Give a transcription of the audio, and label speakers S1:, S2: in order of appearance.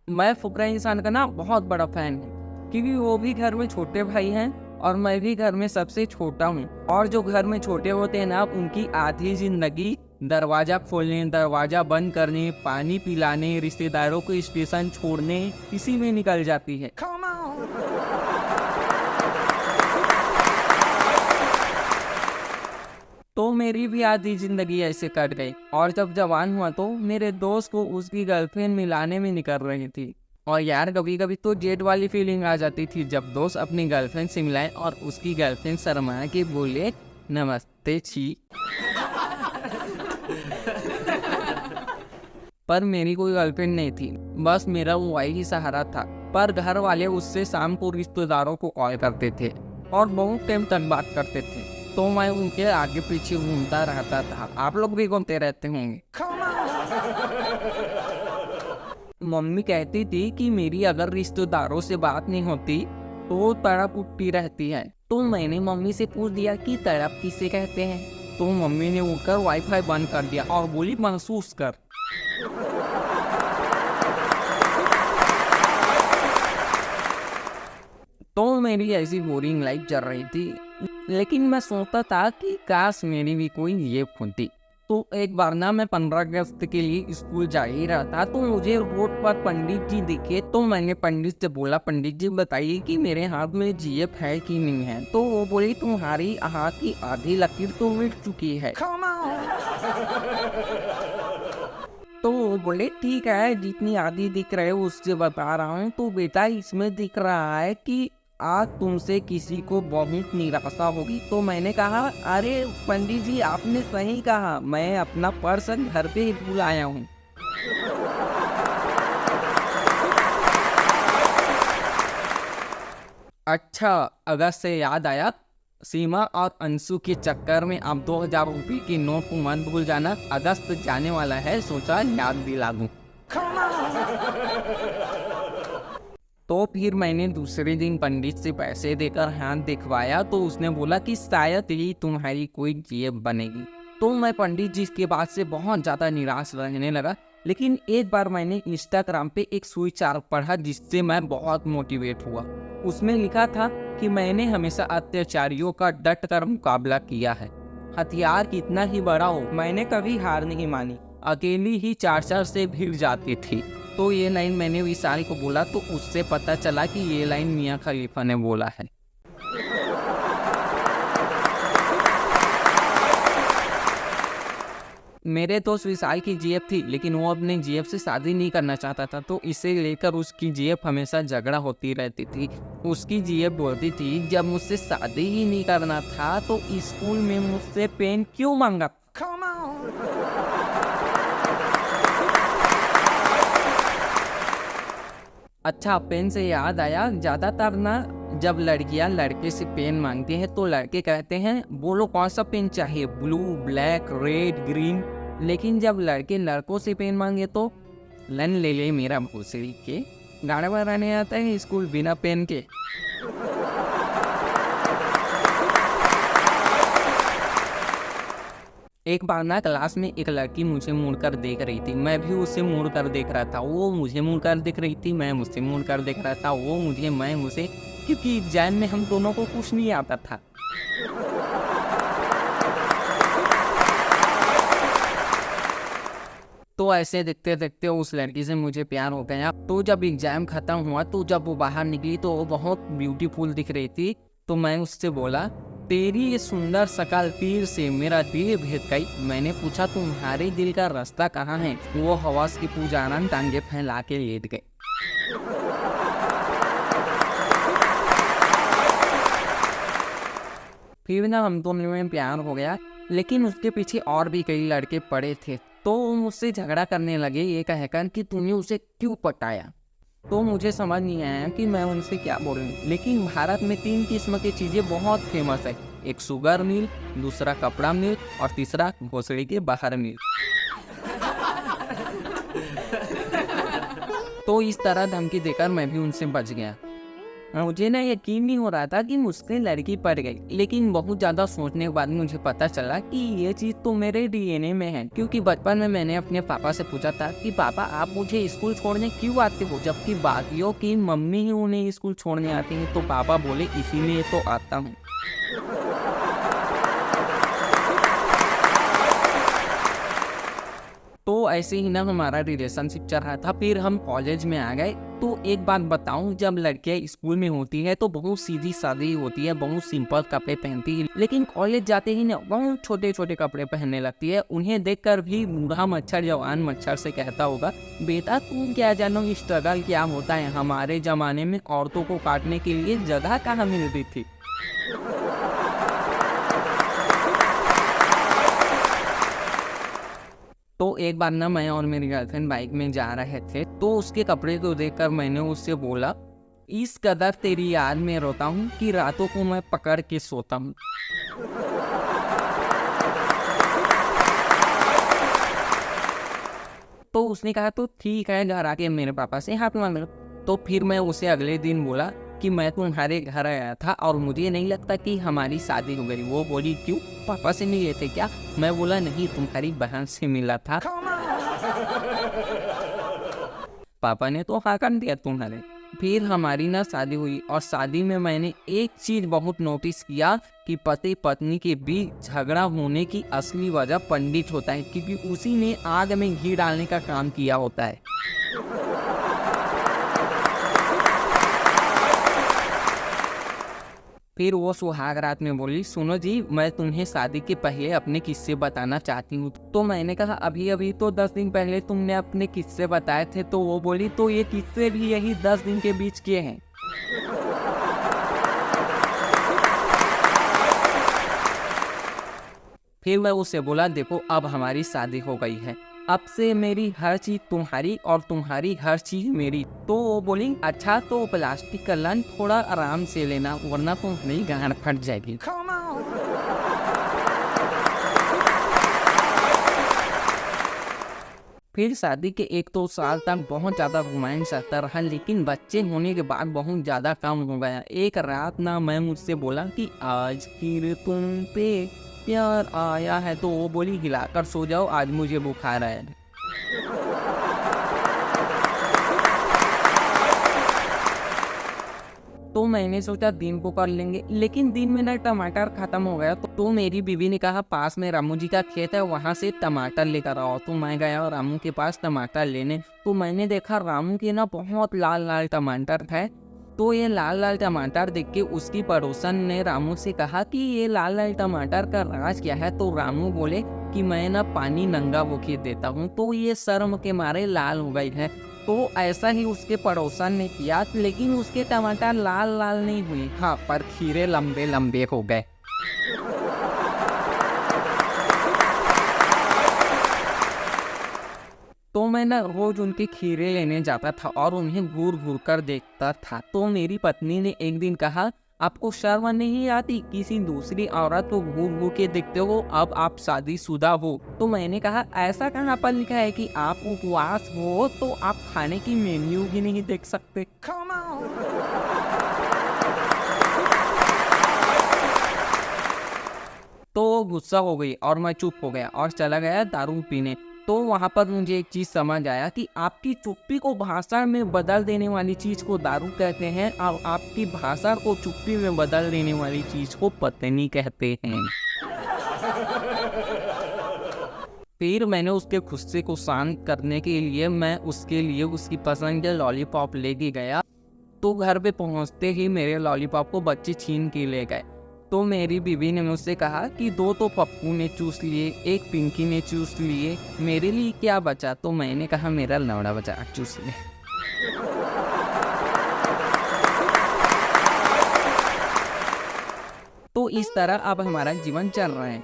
S1: मैं फुकरा इंसान का ना बहुत बड़ा फैन हूँ, क्योंकि वो भी घर में छोटे भाई हैं और मैं भी घर में सबसे छोटा हूँ। और जो घर में छोटे होते हैं ना, उनकी आधी जिंदगी दरवाजा खोलने, दरवाजा बंद करने, पानी पिलाने, रिश्तेदारों को स्टेशन छोड़ने, इसी में निकल जाती है। तो मेरी भी आधी जिंदगी ऐसे कट गई। और जब जवान हुआ तो मेरे दोस्त को उसकी गर्लफ्रेंड मिलाने में निकल रही थी। और यार कभी कभी तो जेट वाली फीलिंग आ जाती थी जब दोस्त अपनी गर्लफ्रेंड से मिलाए और उसकी गर्लफ्रेंड शर्मा के बोले नमस्ते छी। पर मेरी कोई गर्लफ्रेंड नहीं थी, बस मेरा मोबाइल ही सहारा था। पर घर वाले उससे शाम को रिश्तेदारों को कॉल करते थे और बहुत टाइम तक बात करते थे, तो मैं उनके आगे पीछे घूमता रहता था। आप लोग भी घूमते रहते होंगे। मम्मी कहती थी कि मेरी अगर रिश्तेदारों से बात नहीं होती तो तड़प उठती रहती है। तो मैंने मम्मी से पूछ दिया कि तड़प किसे कहते हैं। तो मम्मी ने उठकर वाईफाई बंद कर दिया और बोली महसूस कर। तो मेरी ऐसी बोरिंग लाइफ चल रही थी, लेकिन मैं सोचता था कि काश मेरी भी कोई ये होती। तो एक बार ना मैं 15 अगस्त के लिए स्कूल जा ही रहा था, तो मुझे रोड पर पंडित जी दिखे। तो मैंने पंडित से बोला, पंडित जी बताइए कि मेरे हाथ में जीएफ है कि नहीं है। तो वो बोली तुम्हारी हाथ की आधी लकीर तो मिट चुकी है। तो वो बोले ठीक है, जितनी आधी दिख रहे हो उससे बता रहा हूँ। तो बेटा इसमें दिख रहा है कि आज तुमसे किसी को बहुत निराशा होगी। तो मैंने कहा अरे पंडित जी आपने सही कहा, मैं अपना पर्स घर पे ही भूल आया हूँ। अच्छा, अगस्त से याद आया, सीमा और अंशु के चक्कर में अब 2000 रुपये की नोट को मत भूल जाना। अगस्त जाने वाला है, सोचा याद दिला दूं। तो फिर मैंने दूसरे दिन पंडित से पैसे देकर हाथ दिखवाया, तो उसने बोला कि शायद ही तुम्हारी कोई जेब बनेगी। तो मैं पंडित जी के बाद से बहुत ज़्यादा निराश रहने लगा। लेकिन एक बार मैंने इंस्टाग्राम पे एक सुविचार पढ़ा जिससे मैं बहुत मोटिवेट हुआ। उसमें लिखा था कि मैंने हमेशा अत्याचारियों का डट कर मुकाबला किया है। हथियार कितना ही बड़ा हो, मैंने कभी हार नहीं मानी। अकेली ही 4-4 से भिड़ जाती थी। तो ये लाइन मैंने विशाल को बोला, तो उससे पता चला कि ये लाइन मियाँ खलीफा ने बोला है। मेरे दोस्त विशाल की जीएफ थी, लेकिन वो अपने जीएफ से शादी नहीं करना चाहता था, तो इसे लेकर उसकी जीएफ हमेशा झगड़ा होती रहती थी। उसकी जीएफ बोलती थी जब मुझसे शादी ही नहीं करना था तो स्कूल में मुझसे पेन क्यों मांगा। अच्छा, पेन से याद आया, ज्यादातर ना जब लड़कियां लड़के से पेन मांगती हैं तो लड़के कहते हैं बोलो कौन सा पेन चाहिए, ब्लू, ब्लैक, रेड, ग्रीन। लेकिन जब लड़के लड़कों से पेन मांगे तो लन ले ले मेरा भूसड़ी के, गाना बनाने आता है स्कूल बिना पेन के। एक बार ना क्लास में एक लड़की मुझे मुड़ कर देख रही थी, मैं भी उसे मुड़ कर देख रहा था। वो मुझे मुड़ कर देख रही थी, मैं मुझसे मुड़ कर देख रहा था। वो मुझे, मैं उसे, क्योंकि एग्जाम में हम दोनों को कुछ नहीं आता था। तो ऐसे देखते देखते उस लड़की से मुझे प्यार हो गया। तो जब एग्जाम खत्म हुआ, तो जब वो बाहर निकली तो वो बहुत ब्यूटीफुल दिख रही थी। तो मैं उससे बोला तेरी ये सुंदर शकल तीर से मेरा दिल भेद गई। मैंने पूछा तुम्हारे दिल का रास्ता कहाँ है। वो हवास की पुजारन टांगे फैला के लेट गए। फिर ना हम दोनों में प्यार हो गया, लेकिन उसके पीछे और भी कई लड़के पड़े थे। तो वो मुझसे झगड़ा करने लगे ये कहकर कि तूने उसे क्यों पटाया। तो मुझे समझ नहीं आया कि मैं उनसे क्या बोलूं। लेकिन भारत में 3 किस्म की चीज़ें बहुत फेमस है, एक शुगर मिल, दूसरा कपड़ा मिल और तीसरा भोसड़ी के बाहर मिल। तो इस तरह धमकी देकर मैं भी उनसे बच गया। मुझे ना यकीन नहीं हो रहा था कि मुझसे लड़की पड़ गई, लेकिन बहुत ज़्यादा सोचने के बाद मुझे पता चला कि ये चीज़ तो मेरे डीएनए में है। क्योंकि बचपन में मैंने अपने पापा से पूछा था कि पापा आप मुझे स्कूल छोड़ने क्यों आते हो, जबकि बाकियों की मम्मी ही उन्हें स्कूल छोड़ने आती हैं। तो पापा बोले इसीलिए तो आता हूँ। तो ऐसे ही ना हमारा रिलेशनशिप चल रहा था। फिर हम कॉलेज में आ गए। तो एक बात बताऊं, जब लड़कियां स्कूल में होती है तो बहुत सीधी सादी होती है, बहुत सिंपल कपड़े पहनती है, लेकिन कॉलेज जाते ही ना बहुत छोटे छोटे कपड़े पहनने लगती है। उन्हें देखकर भी बूढ़ा मच्छर जवान मच्छर से कहता होगा, बेटा तुम क्या जानो स्ट्रगल क्या होता है, हमारे जमाने में औरतों को काटने के लिए जगह कहाँ मिलती थी। तो एक बार ना मैं और मेरी गर्लफ्रेंड बाइक में जा रहे थे, तो उसके कपड़े को देखकर मैंने उससे बोला, इस कदर तेरी याद में रोता हूँ कि रातों को मैं पकड़ के सोता हूँ। तो उसने कहा तो ठीक है, घर आके मेरे पापा से हाथ मांग लो। तो फिर मैं उसे अगले दिन बोला कि मैं तुम्हारे घर आया था और मुझे नहीं लगता कि हमारी शादी हो गई। वो बोली क्यों, पापा से नहीं लेते क्या? मैं बोला नहीं, तुम्हारी बहन से मिला था। पापा ने तो हाँ कर दिया तुम्हारे। फिर हमारी ना शादी हुई, और शादी में मैंने एक चीज बहुत नोटिस किया कि पति पत्नी के बीच झगड़ा होने की असली वजह पंडित होता है, क्योंकि उसी ने आग में घी डालने का काम किया होता है। फिर वो सुहाग रात में बोली, सुनो जी मैं तुम्हें शादी के पहले अपने किस्से बताना चाहती हूँ। तो मैंने कहा अभी अभी तो 10 दिन पहले तुमने अपने किस्से बताए थे। तो वो बोली तो ये किस्से भी यही 10 दिन के बीच किए हैं। फिर मैं उससे बोला, देखो अब हमारी शादी हो गई है, अब से मेरी हर चीज तुम्हारी और तुम्हारी हर चीज मेरी। तो वो बोली अच्छा तो प्लास्टिक का लंच थोड़ा आराम से लेना, वरना तुम्हारी गांड फट जाएगी। फिर शादी के 1-2 साल तक बहुत ज़्यादा रोमांस चलता रहा, लेकिन बच्चे होने के बाद बहुत ज़्यादा कम हो गया। एक रात ना मैं मुझसे बोला कि आज फिर तुम पे प्यार आया है। तो वो बोली हिलाकर सो जाओ, आज मुझे बुखार आया है। तो मैंने सोचा दिन को कर लेंगे, लेकिन दिन में ना टमाटर खत्म हो गया। तो मेरी बीवी ने कहा पास में रामू जी का खेत है, वहाँ से टमाटर लेकर आओ। तो मैं गया रामू के पास टमाटर लेने। तो मैंने देखा रामू के ना बहुत लाल लाल टमाटर थे। तो ये लाल लाल टमाटर देख के उसकी पड़ोसन ने रामू से कहा कि ये लाल लाल टमाटर का राज क्या है। तो रामू बोले कि मैं ना पानी नंगा होके देता हूँ, तो ये शर्म के मारे लाल हो गई है। तो ऐसा ही उसके पड़ोसन ने किया, लेकिन उसके टमाटर लाल लाल नहीं हुए, हाँ पर खीरे लंबे लंबे हो गए। तो मैं ना रोज उनके खीरे लेने जाता था और उन्हें घूर घूर कर देखता था। तो मेरी पत्नी ने एक दिन कहा, आपको शर्म नहीं आती, किसी दूसरी औरत को घूर घूर के देखते हो, अब आप शादीशुदा हो। तो मैंने कहा ऐसा कहाँ पर लिखा है कि आप उपवास हो तो आप खाने की मेन्यू भी नहीं देख सकते। तो वो गुस्सा हो गई और मैं चुप हो गया और चला गया दारू पीने। तो वहाँ पर मुझे एक चीज़ समझ आया कि आपकी चुप्पी को भाषा में बदल देने वाली चीज़ को दारू कहते हैं, और आपकी भाषा को चुप्पी में बदल देने वाली चीज़ को पत्नी कहते हैं। फिर मैंने उसके गुस्से को शांत करने के लिए मैं उसके लिए उसकी पसंद के लॉलीपॉप लेके गया। तो घर पे पहुंचते ही मेरे लॉलीपॉप को बच्चे छीन के ले गए। तो मेरी बीवी ने मुझसे कहा कि 2 तो पप्पू ने चूस लिए, 1 पिंकी ने चूस लिए, मेरे लिए क्या बचा? तो मैंने कहा मेरा लौड़ा बचा, चूस ले। तो इस तरह अब हमारा जीवन चल रहा है।